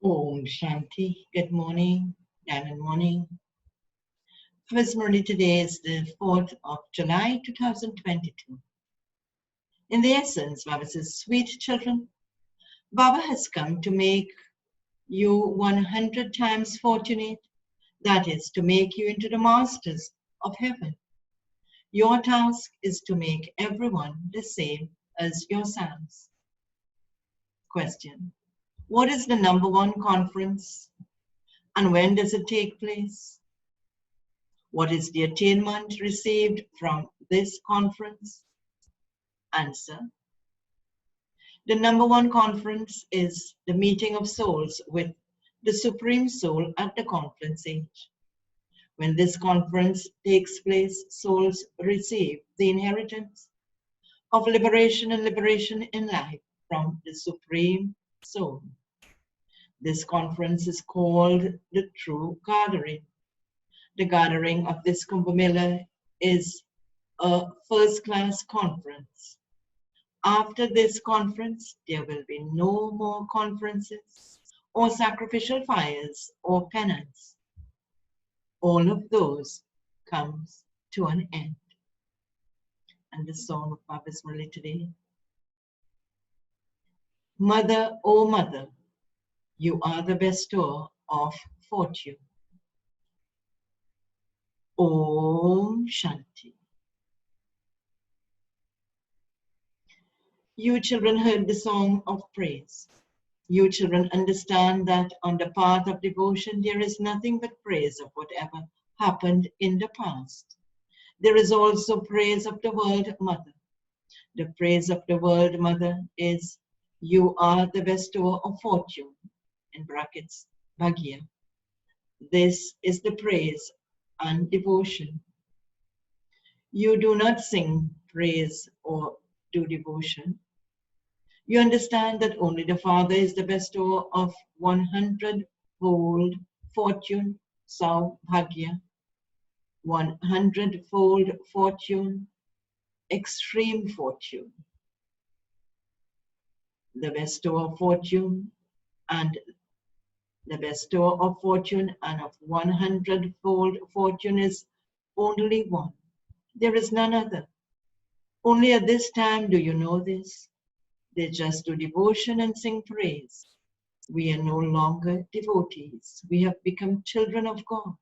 Om Shanti. Good morning, Diamond morning. First Murli today is the 4th of July 2022. In the essence, Baba says, sweet children, Baba has come to make you 100 times fortunate. That is, to make you into the masters of heaven. Your task is to make everyone the same as yourselves. Question. What is the #1 conference? And when does it take place? What is the attainment received from this conference? Answer. The #1 conference is the meeting of souls with the Supreme Soul at the conference age. When this conference takes place, souls receive the inheritance of liberation and liberation in life from the Supreme Soul. This conference is called the True Gathering. The gathering of this Kumbh Mela is a first-class conference. After this conference, there will be no more conferences or sacrificial fires or penance. All of those comes to an end. And the song of Baba's Murli today. Mother, oh mother, you are the bestower of fortune. Om Shanti. You children heard the song of praise. You children understand that on the path of devotion, there is nothing but praise of whatever happened in the past. There is also praise of the World Mother. The praise of the World Mother is, you are the bestower of fortune, in brackets, Bhagya. This is the praise and devotion. You do not sing praise or do devotion. You understand that only the Father is the bestower of 100-fold fortune, Saubhagya, 100-fold fortune, extreme fortune. The bestower of fortune and the bestower of fortune and of 100-fold fortune is only one. There is none other. Only at this time do you know this. They just do devotion and sing praise. We are no longer devotees. We have become children of God.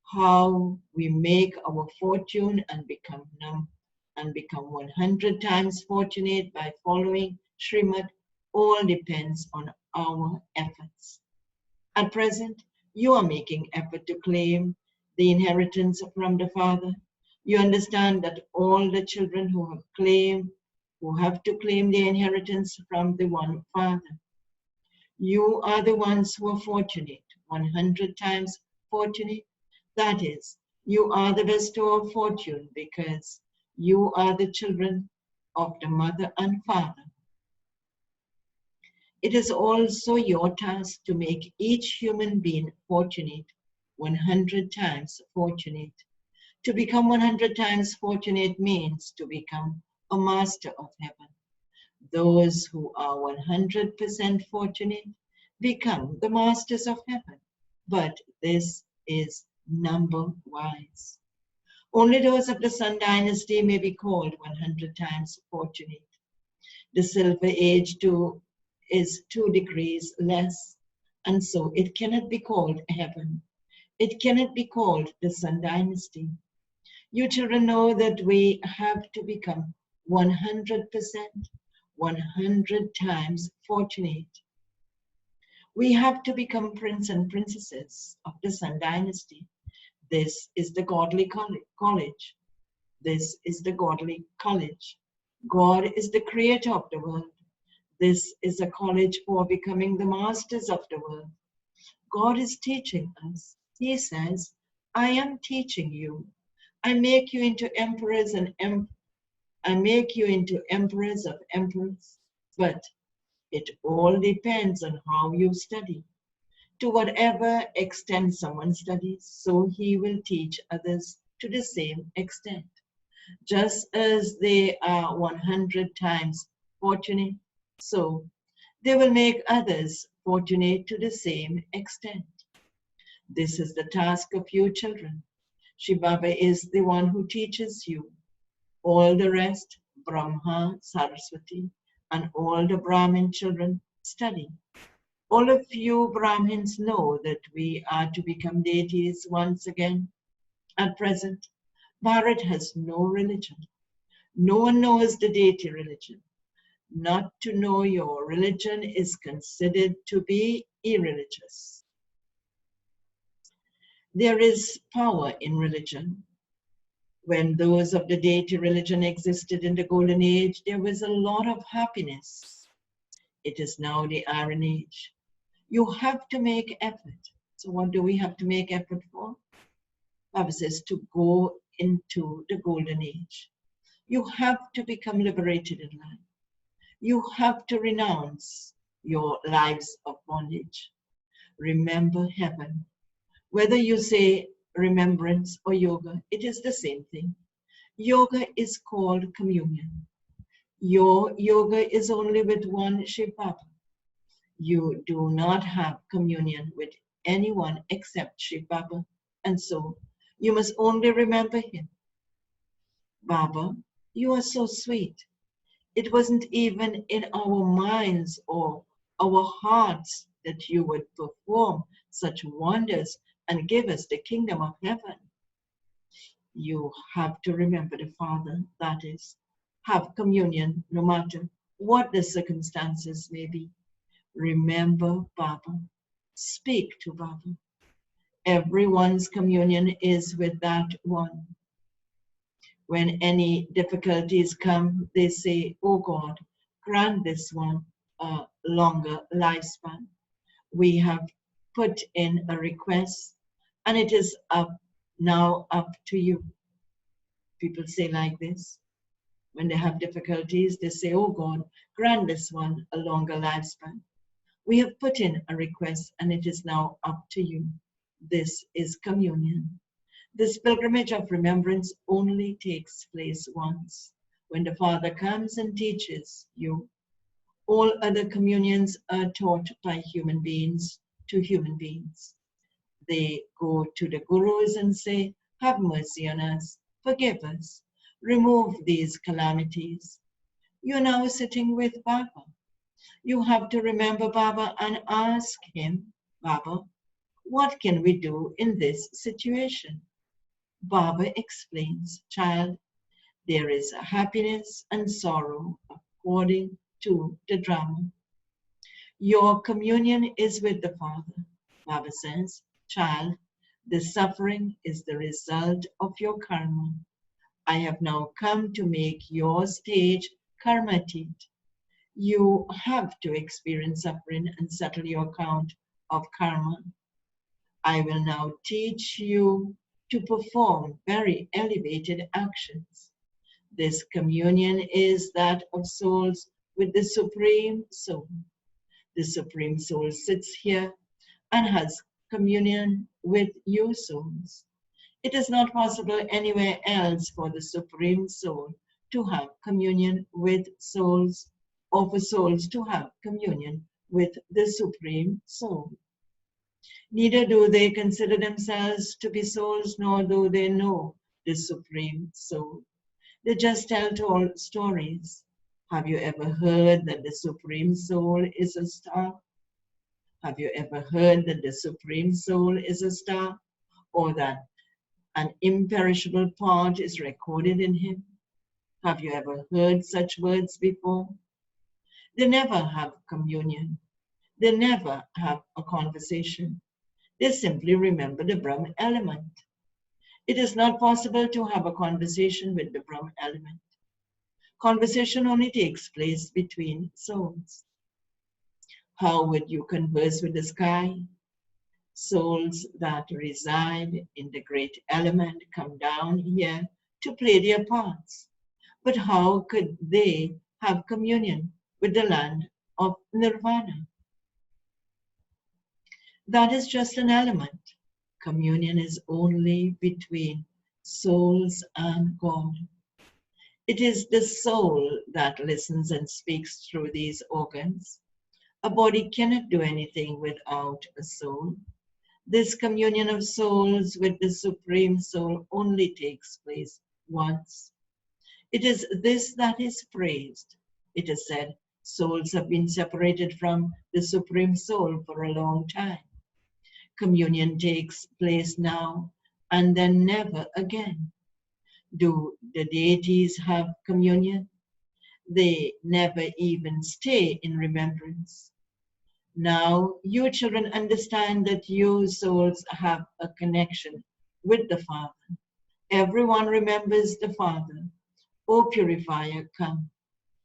How we make our fortune and become 100 times fortunate by following Srimad all depends on our efforts. At present, you are making effort to claim the inheritance from the Father. You understand that all the children who have to claim their inheritance from the one Father. You are the ones who are fortunate, 100 times fortunate. That is, you are the bestower of fortune because you are the children of the Mother and Father. It is also your task to make each human being fortunate, 100 times fortunate. To become 100 times fortunate means to become a master of heaven. Those who are 100% fortunate become the masters of heaven. But this is number-wise. Only those of the Sun dynasty may be called 100 times fortunate. The Silver Age too is 2 degrees less, and so it cannot be called heaven. It cannot be called the Sun dynasty. You children know that we have to become 100%, 100 times fortunate. We have to become prince and princesses of the Sun dynasty. This is the godly college. This is the godly college. God is the creator of the world. This is a college for becoming the masters of the world. God is teaching us. He says, I am teaching you. I make you into emperors and I make you into emperors of emperors. But it all depends on how you study. To whatever extent someone studies, so he will teach others to the same extent. Just as they are 100 times fortunate, so they will make others fortunate to the same extent. This is the task of you children. Shiv Baba is the one who teaches you. All the rest, Brahma, Saraswati, and all the Brahmin children study. All of you Brahmins know that we are to become deities once again. At present, Bharat has no religion. No one knows the deity religion. Not to know your religion is considered to be irreligious. There is power in religion. When those of the deity religion existed in the Golden Age, there was a lot of happiness. It is now the Iron Age. You have to make effort. So what do we have to make effort for? Baba says to go into the Golden Age. You have to become liberated in life. You have to renounce your lives of bondage. Remember heaven. Whether you say remembrance or yoga, it is the same thing. Yoga is called communion. Your yoga is only with one Shiv Baba. You do not have communion with anyone except Shiv Baba, and so you must only remember him. Baba, you are so sweet. It wasn't even in our minds or our hearts that you would perform such wonders and give us the kingdom of heaven. You have to remember the Father, that is, have communion no matter what the circumstances may be. Remember Baba. Speak to Baba. Everyone's communion is with that one. When any difficulties come, they say, oh God, grant this one a longer lifespan. We have put in a request and it is now up to you. People say like this. When they have difficulties, they say, oh God, grant this one a longer lifespan. We have put in a request and it is now up to you. This is communion. This pilgrimage of remembrance only takes place once, when the Father comes and teaches you. All other communions are taught by human beings to human beings. They go to the gurus and say, have mercy on us, forgive us, remove these calamities. You're now sitting with Baba. You have to remember Baba and ask him, Baba, what can we do in this situation? Baba explains, child, there is happiness and sorrow according to the drama. Your communion is with the Father. Baba says, child, the suffering is the result of your karma. I have now come to make your stage karmatit. You have to experience suffering and settle your account of karma. I will now teach you to perform very elevated actions. This communion is that of souls with the Supreme Soul. The Supreme Soul sits here and has communion with you souls. It is not possible anywhere else for the Supreme Soul to have communion with souls or for souls to have communion with the Supreme Soul. Neither do they consider themselves to be souls, nor do they know the Supreme Soul. They just tell stories. Have you ever heard that the Supreme Soul is a star? Have you ever heard that the Supreme Soul is a star? Or that an imperishable part is recorded in him? Have you ever heard such words before? They never have communion. They never have a conversation. They simply remember the Brahm element. It is not possible to have a conversation with the Brahm element. Conversation only takes place between souls. How would you converse with the sky? Souls that reside in the great element come down here to play their parts. But how could they have communion with the land of nirvana? That is just an element. Communion is only between souls and God. It is the soul that listens and speaks through these organs. A body cannot do anything without a soul. This communion of souls with the Supreme Soul only takes place once. It is this that is praised. It is said, souls have been separated from the Supreme Soul for a long time. Communion takes place now and then never again. Do the deities have communion? They never even stay in remembrance. Now, you children understand that you souls have a connection with the Father. Everyone remembers the Father. O purifier, come.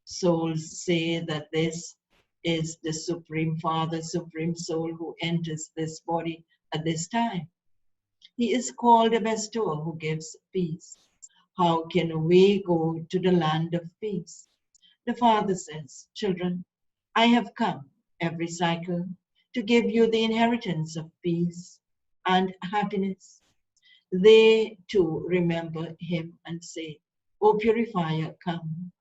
Souls say that this is the Supreme Father, Supreme Soul who enters this body at this time. He is called a bestower who gives peace. How can we go to the land of peace? The Father says, children, I have come every cycle to give you the inheritance of peace and happiness. They too remember him and say, O purifier, come.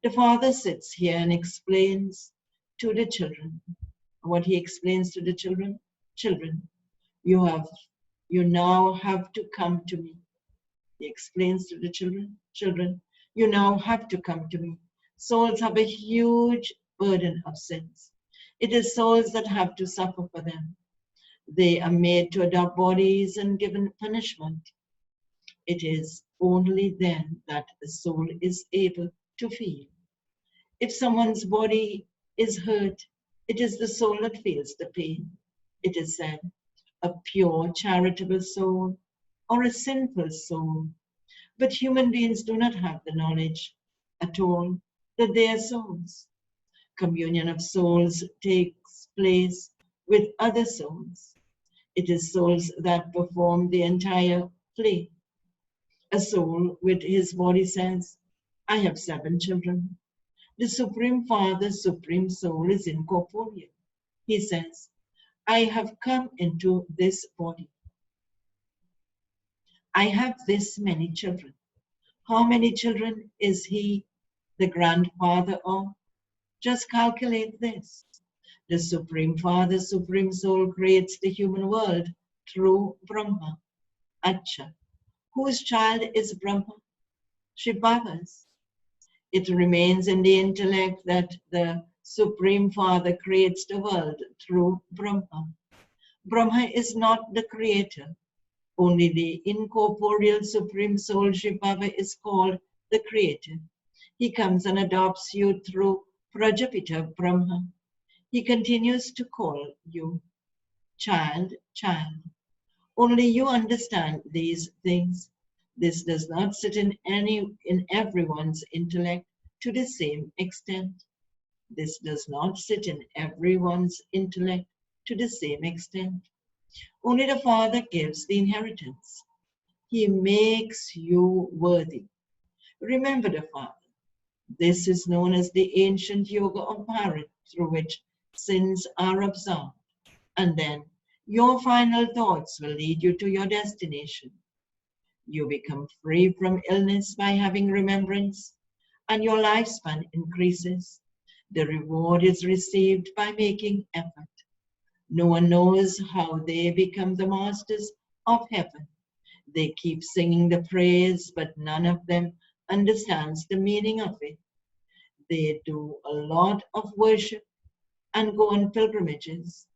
The Father sits here and explains to the children. What he explains to the children? Children, you now have to come to me. He explains to the children, children, you now have to come to me. Souls have a huge burden of sins. It is souls that have to suffer for them. They are made to adopt bodies and given punishment. It is only then that the soul is able to feel. If someone's body is hurt, it is the soul that feels the pain. It is said, a pure charitable soul or a sinful soul. But human beings do not have the knowledge at all that they are souls. Communion of souls takes place with other souls. It is souls that perform the entire play. A soul with his body says, I have 7 children. The Supreme Father, Supreme Soul is incorporeal. He says, I have come into this body. I have this many children. How many children is he the grandfather of? Just calculate this. The Supreme Father, Supreme Soul creates the human world through Brahma. Acha. Whose child is Brahma? Shivava's. It remains in the intellect that the Supreme Father creates the world through Brahma. Brahma is not the creator. Only the incorporeal Supreme Soul Shivava is called the creator. He comes and adopts you through Prajapita Brahma. He continues to call you child, child. Only you understand these things. This does not sit in everyone's intellect to the same extent. This does not sit in everyone's intellect to the same extent. Only the Father gives the inheritance. He makes you worthy. Remember the Father. This is known as the ancient yoga of Bharat, through which sins are absolved. And then your final thoughts will lead you to your destination. You become free from illness by having remembrance, and your lifespan increases. The reward is received by making effort. No one knows how they become the masters of heaven. They keep singing the praise, but none of them understands the meaning of it. They do a lot of worship and go on pilgrimages.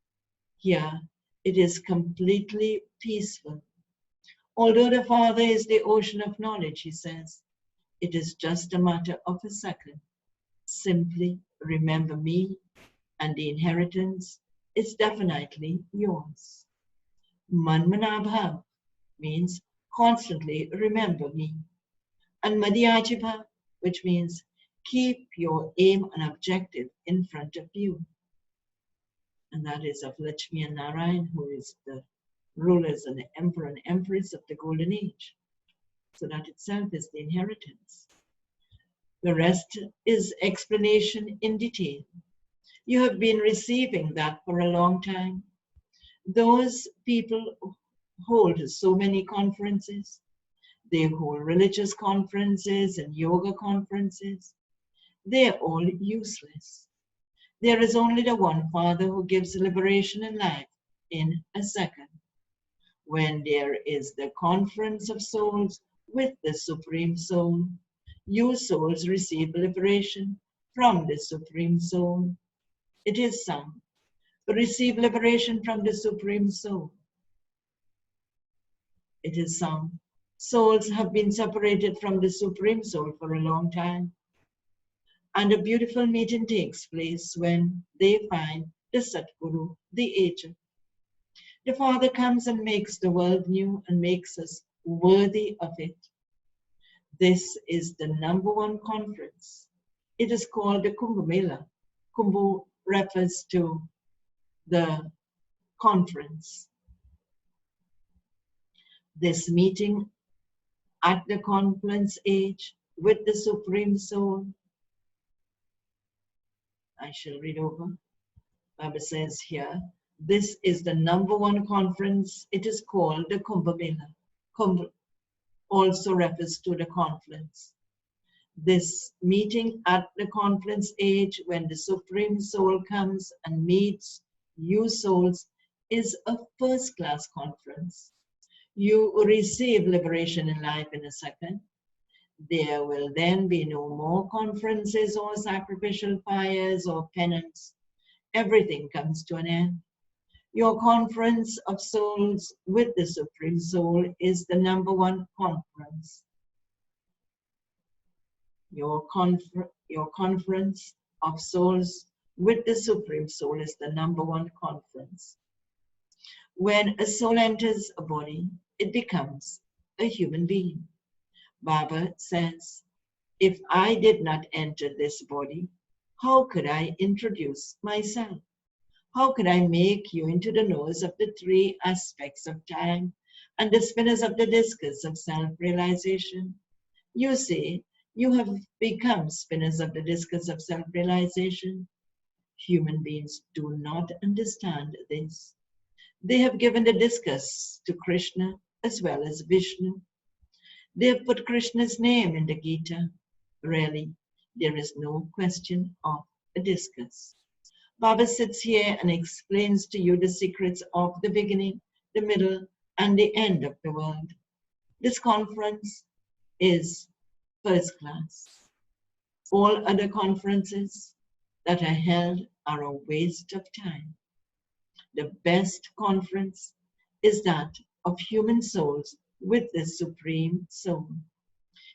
Here, it is completely peaceful. Although the Father is the ocean of knowledge, he says, it is just a matter of a second. Simply remember me, and the inheritance is definitely yours. Manmanabhav means constantly remember me. And Madhyajibha, which means keep your aim and objective in front of you. And that is of Lakshmi and Narayan, who is the rulers and the emperor and empress of the golden age. So that itself is the inheritance. The rest is explanation in detail. You have been receiving that for a long time. Those people hold so many conferences. They hold religious conferences and yoga conferences. They are all useless. There is only the one Father who gives liberation and life in a second. When there is the conference of souls with the Supreme Soul, you souls receive liberation from the Supreme Soul. It is sung, receive liberation from the Supreme Soul. It is sung, souls have been separated from the Supreme Soul for a long time. And a beautiful meeting takes place when they find the Satguru, the agent. The Father comes and makes the world new and makes us worthy of it. This is the #1 conference. It is called the Kumbh Mela. Kumbh refers to the conference. This meeting at the conference age with the Supreme Soul. I shall read over. Baba says here, this is the #1 conference. It is called the Kumbh Mela. Kumbh also refers to the conference. This meeting at the conference age when the Supreme Soul comes and meets you souls is a first-class conference. You receive liberation in life in a second. There will then be no more conferences or sacrificial fires or penance. Everything comes to an end. Your conference of souls with the Supreme Soul is the #1 conference. Your conference of souls with the Supreme Soul is the #1 conference. When a soul enters a body, it becomes a human being. Baba says, if I did not enter this body, how could I introduce myself? How could I make you into the nose of the 3 aspects of time and the spinners of the discus of self-realization? You say, you have become spinners of the discus of self-realization. Human beings do not understand this. They have given the discus to Krishna as well as Vishnu. They have put Krishna's name in the Gita. Really, there is no question of a discus. Baba sits here and explains to you the secrets of the beginning, the middle, and the end of the world. This conference is first class. All other conferences that are held are a waste of time. The best conference is that of human souls with the Supreme Soul.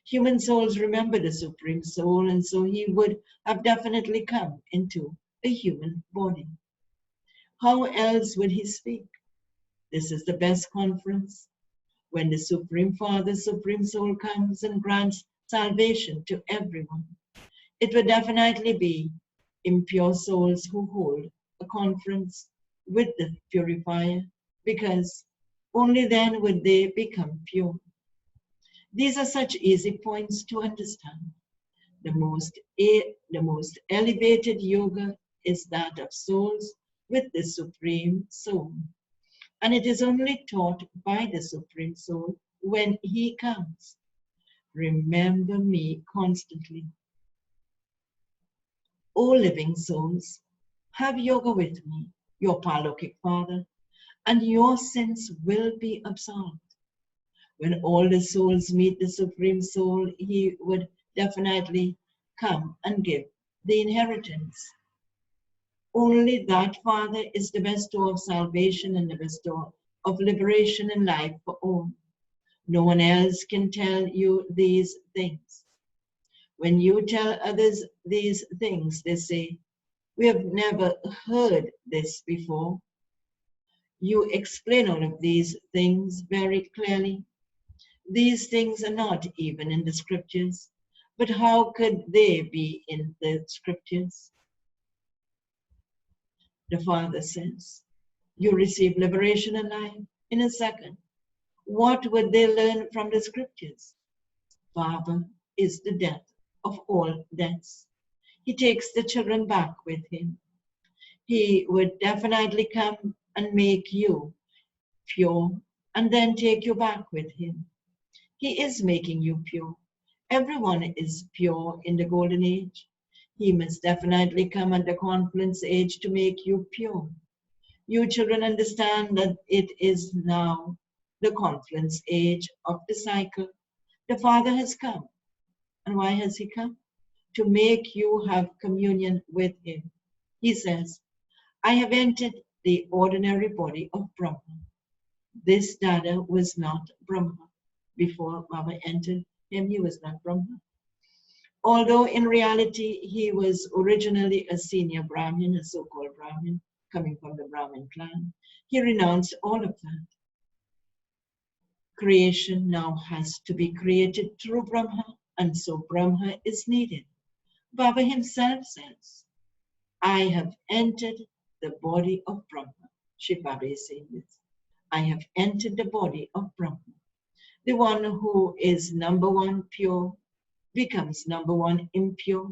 Human souls remember the Supreme Soul, and so he would have definitely come into a human body. How else would he speak? This is the best conference. When the Supreme Father, Supreme Soul comes and grants salvation to everyone, it would definitely be impure souls who hold a conference with the purifier, because only then would they become pure. These are such easy points to understand. The most elevated yoga is that of souls with the Supreme Soul. And it is only taught by the Supreme Soul when he comes. Remember me constantly. O living souls, have yoga with me, your Paralokic Father, and your sins will be absolved. When all the souls meet the Supreme Soul, he would definitely come and give the inheritance. Only that Father is the bestower of salvation and the bestower of liberation and life for all. No one else can tell you these things. When you tell others these things, they say, we have never heard this before. You explain all of these things very clearly. These things are not even in the scriptures, but how could they be in the scriptures? The Father says, you receive liberation and life in a second. What would they learn from the scriptures? Baba is the death of all deaths. He takes the children back with him. He would definitely come and make you pure and then take you back with him. He is making you pure. Everyone is pure in the golden age. He must definitely come at the confluence age to make you pure. You children understand that it is now the confluence age of the cycle. The Father has come. And why has He come? To make you have communion with Him. He says, I have entered the ordinary body of Brahma. This Dada was not Brahma. Before Baba entered him, he was not Brahma. Although in reality, he was originally a senior Brahmin, a so-called Brahmin, coming from the Brahmin clan, he renounced all of that. Creation now has to be created through Brahma, and so Brahma is needed. Baba himself says, I have entered the body of Brahma. Shiv Baba is saying this. I have entered the body of Brahma. The one who is number one pure becomes number one impure,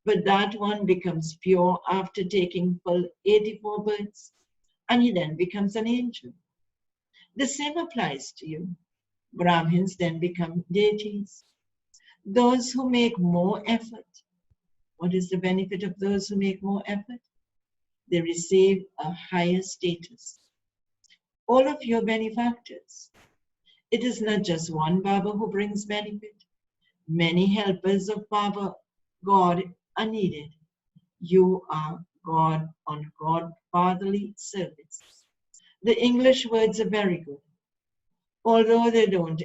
but that one becomes pure after taking full 84 births, and he then becomes an angel. The same applies to you. Brahmins then become deities. Those who make more effort, what is the benefit of those who make more effort? They receive a higher status. All of your benefactors. It is not just one Baba who brings benefit. Many helpers of Baba, God, are needed. You are God on God fatherly service. The English words are very good. Although they don't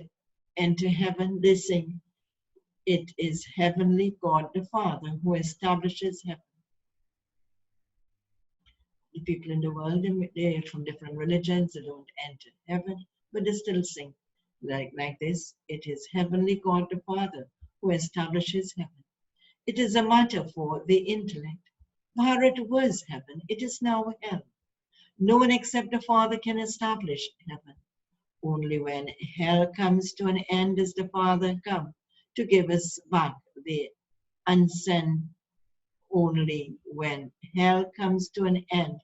enter heaven, they sing, it is heavenly God the Father who establishes heaven. The people in the world, they are from different religions, they don't enter heaven, but they still sing like this. It is heavenly God the Father who establishes heaven. It is a matter for the intellect. Bharat was heaven, it is now hell. No one except the Father can establish heaven. Only when hell comes to an end does the Father come to give us back the unsent. Only when hell comes to an end,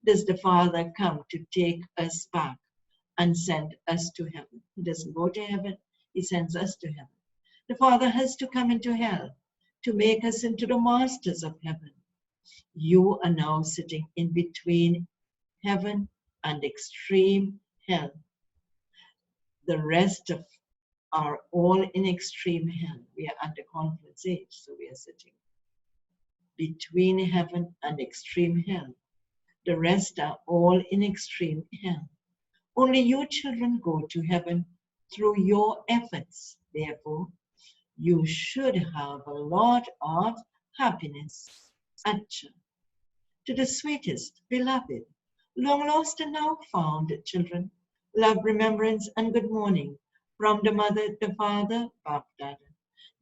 does the Father come to take us back and send us to heaven. He doesn't go to heaven, he sends us to heaven. The Father has to come into hell to make us into the masters of heaven. You are now sitting in between heaven and extreme hell. The rest of are all in extreme hell. We are at the confluence age, so we are sitting between heaven and extreme hell. The rest are all in extreme hell. Only you children go to heaven through your efforts. Therefore, you should have a lot of happiness. Acha. To the sweetest, beloved, long lost and now found children, love, remembrance, and good morning from the mother, the father, Bap Dada.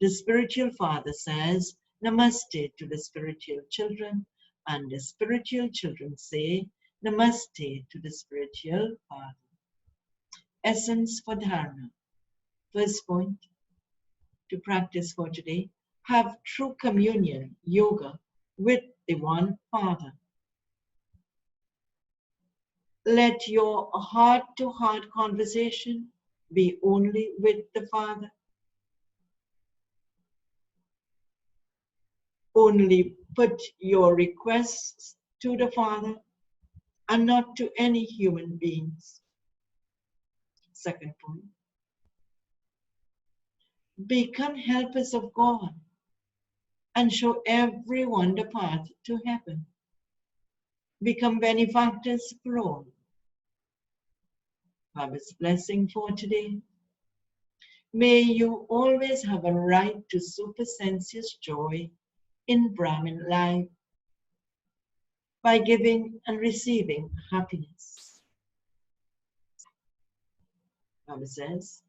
The spiritual father says, Namaste to the spiritual children, and the spiritual children say, Namaste to the spiritual father. Essence for dharana. First point to practice for today, have true communion, yoga, with the one Father. Let your heart-to-heart conversation be only with the Father. Only put your requests to the Father and not to any human beings. Second point. Become helpers of God and show everyone the path to heaven. Become benefactors for all. Baba's blessing for today. May you always have a right to supersensuous joy in Brahmin life by giving and receiving happiness. Baba says,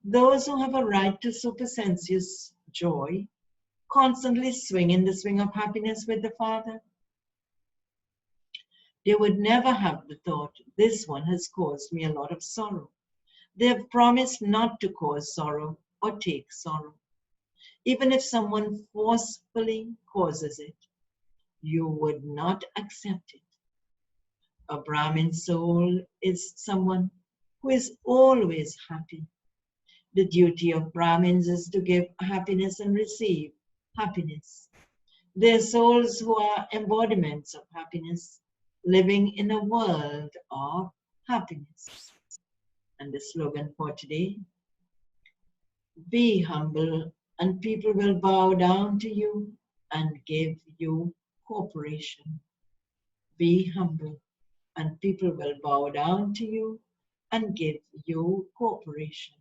those who have a right to supersensuous joy constantly swing in the swing of happiness with the Father. They would never have the thought, this one has caused me a lot of sorrow. They have promised not to cause sorrow or take sorrow. Even if someone forcefully causes it, you would not accept it. A Brahmin soul is someone who is always happy. The duty of Brahmins is to give happiness and receive happiness. They're souls who are embodiments of happiness, living in a world of happiness. And the slogan for today, be humble and people will bow down to you and give you cooperation. Be humble and people will bow down to you and give you cooperation.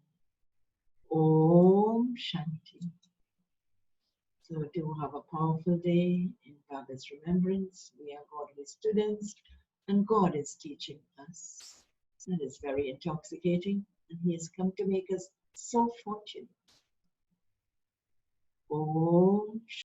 Om Shanti. So do have a powerful day in Baba's remembrance. We are godly students and God is teaching us. That is very intoxicating and He has come to make us so fortunate. Om